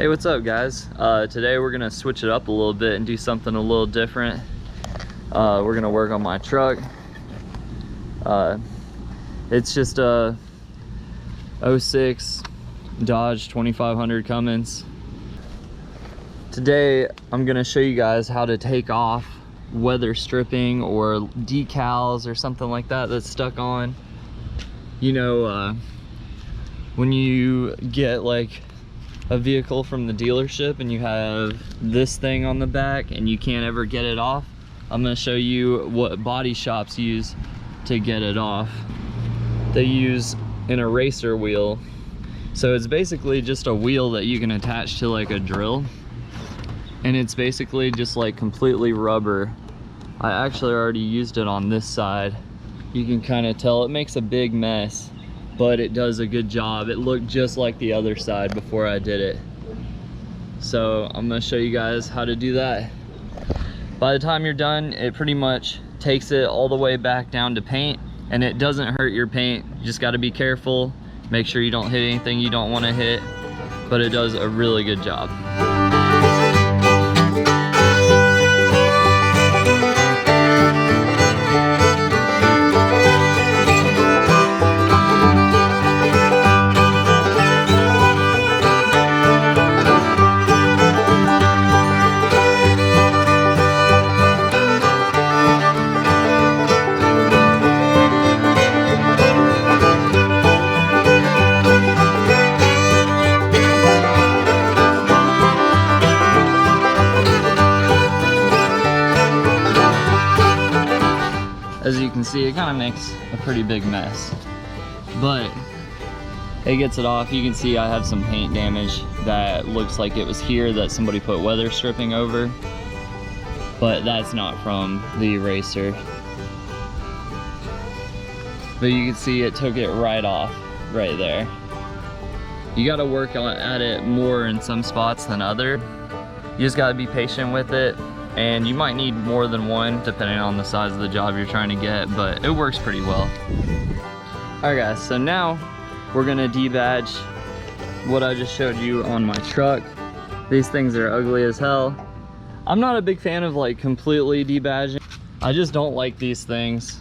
Hey, what's up guys? Today we're gonna switch it up a little bit and do something a little different. We're gonna work on my truck. It's just a 06 Dodge 2500 Cummins. Today I'm gonna show you guys how to take off weather stripping or decals or something like that that's stuck on. You know, when you get like a vehicle from the dealership and you have this thing on the back and you can't ever get it off, I'm going to show you what body shops use to get it off. They use an eraser wheel. So it's basically just a wheel that you can attach to like a drill, and it's basically just like completely rubber. I actually already used it on this side. You can kind of tell it makes a big mess, but it does a good job. It looked just like the other side before I did it. So I'm gonna show you guys how to do that. By the time you're done, it pretty much takes it all the way back down to paint, and it doesn't hurt your paint. You just gotta be careful. Make sure you don't hit anything you don't wanna hit, but it does a really good job. As you can see, it kind of makes a pretty big mess, but it gets it off. You can see I have some paint damage that looks like it was here that somebody put weather stripping over, but that's not from the eraser. But you can see it took it right off right there. You got to work at it more in some spots than other. You just got to be patient with it. And you might need more than one depending on the size of the job you're trying to get, but it works pretty well. Alright guys, so now we're gonna debadge what I just showed you on my truck. These things are ugly as hell. I'm not a big fan of like completely debadging. I just don't like these things.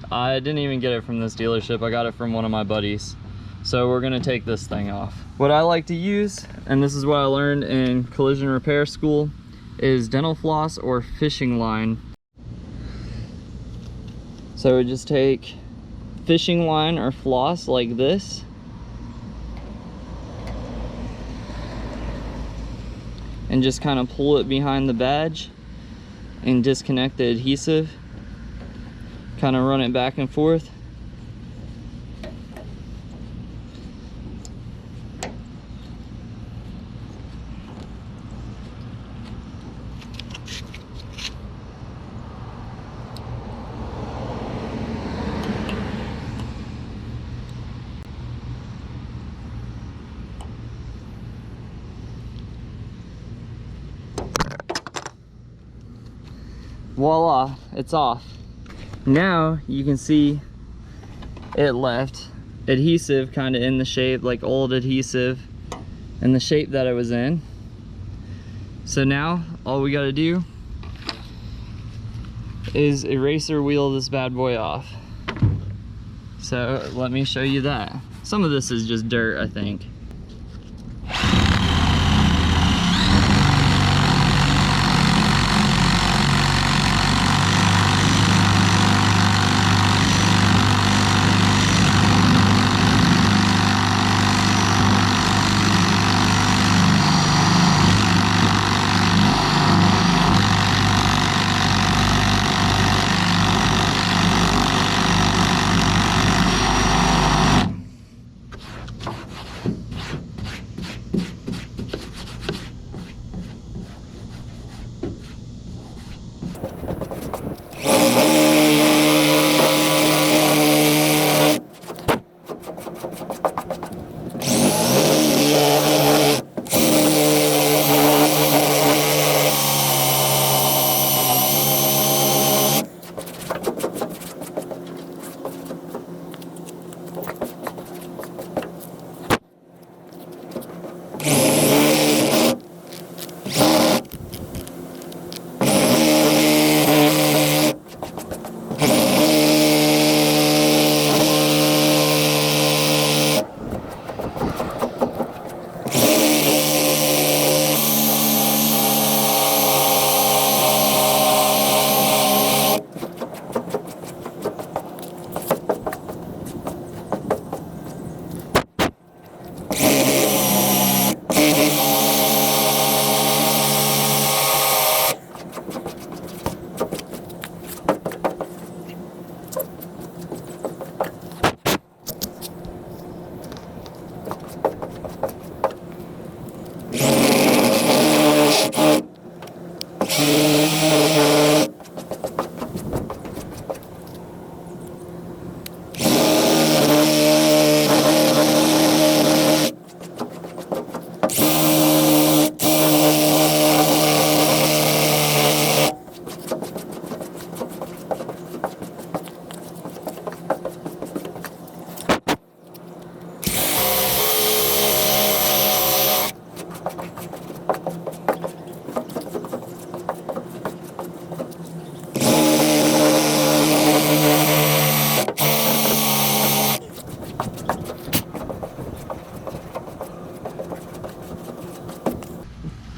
I didn't even get it from this dealership. I got it from one of my buddies. So we're gonna take this thing off. What I like to use, and this is what I learned in collision repair school, is dental floss or fishing line. So we just take fishing line or floss like this, and just kind of pull it behind the badge and disconnect the adhesive. Kind of run it back and forth. Voila, it's off. Now you can see it left adhesive kind of in the shape, like old adhesive, in the shape that it was in. So now all we got to do is eraser wheel this bad boy off. So let me show you that. Some of this is just dirt, I think.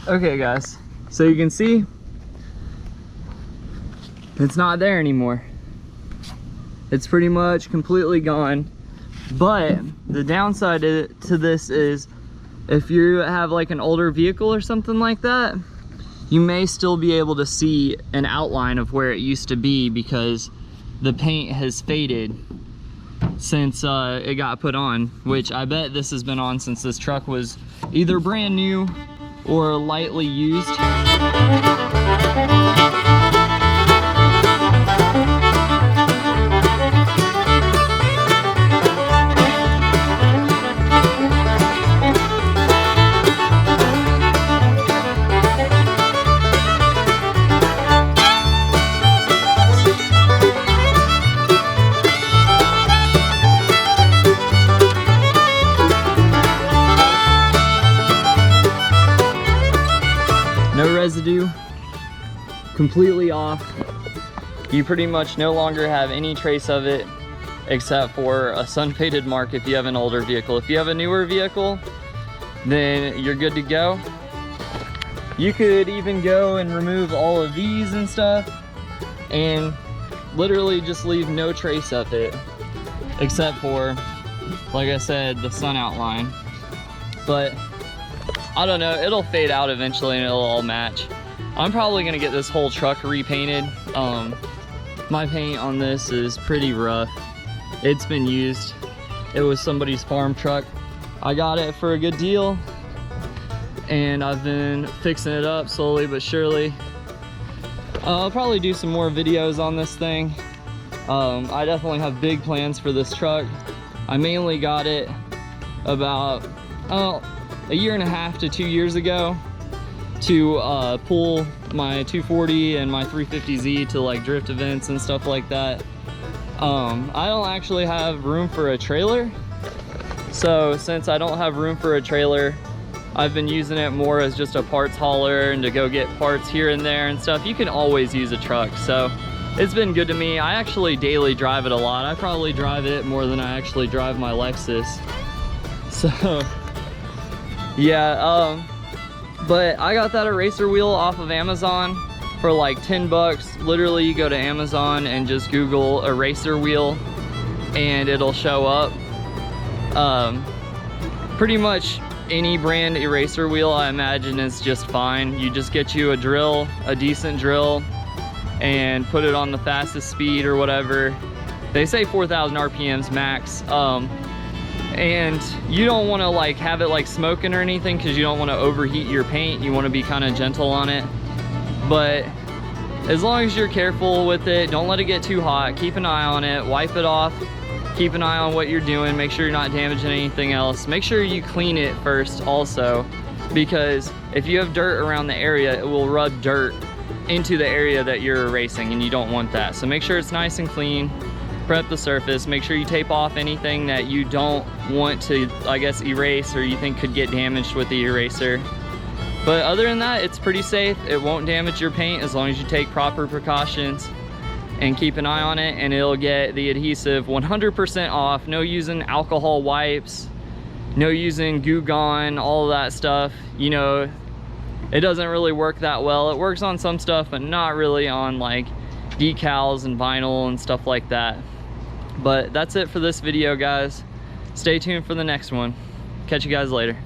Okay guys, so you can see it's not there anymore. It's pretty much completely gone. But the downside to this is if you have like an older vehicle or something like that, you may still be able to see an outline of where it used to be because the paint has faded since it got put on, which I bet this has been on since this truck was either brand new or lightly used. No residue, completely off. You pretty much no longer have any trace of it except for a sun-faded mark if you have an older vehicle. If you have a newer vehicle, then you're good to go. You could even go and remove all of these and stuff and literally just leave no trace of it except for, like I said, the sun outline. But I don't know, it'll fade out eventually and it'll all match. I'm probably gonna get this whole truck repainted. My paint on this is pretty rough. It's been used. It was somebody's farm truck. I got it for a good deal and I've been fixing it up slowly but surely. I'll probably do some more videos on this thing. I definitely have big plans for this truck. I mainly got it about, a year and a half to 2 years ago to pull my 240 and my 350Z to like drift events and stuff like that. I don't actually have room for a trailer, so since I don't have room for a trailer, I've been using it more as just a parts hauler and to go get parts here and there and stuff. You can always use a truck, so it's been good to me. I actually daily drive it a lot. I probably drive it more than I actually drive my Lexus. So yeah, but I got that eraser wheel off of Amazon for like 10 bucks. Literally, you go to Amazon and just Google eraser wheel and it'll show up. Pretty much any brand eraser wheel, I imagine, is just fine. You just get you a drill, a decent drill, and put it on the fastest speed or whatever. They say 4,000 RPMs max. And you don't want to like have it like smoking or anything because you don't want to overheat your paint. You want to be kind of gentle on it. But as long as you're careful with it, don't let it get too hot. Keep an eye on it, wipe it off, keep an eye on what you're doing, make sure you're not damaging anything else. Make sure you clean it first also, because if you have dirt around the area, it will rub dirt into the area that you're erasing and you don't want that. So make sure it's nice and clean. Prep the surface, make sure you tape off anything that you don't want to, I guess, erase or you think could get damaged with the eraser. But other than that, it's pretty safe. It won't damage your paint as long as you take proper precautions and keep an eye on it, and it'll get the adhesive 100% off. No using alcohol wipes, no using Goo Gone, all of that stuff. You know, it doesn't really work that well. It works on some stuff, but not really on like decals and vinyl and stuff like that. But that's it for this video, guys. Stay tuned for the next one. Catch you guys later.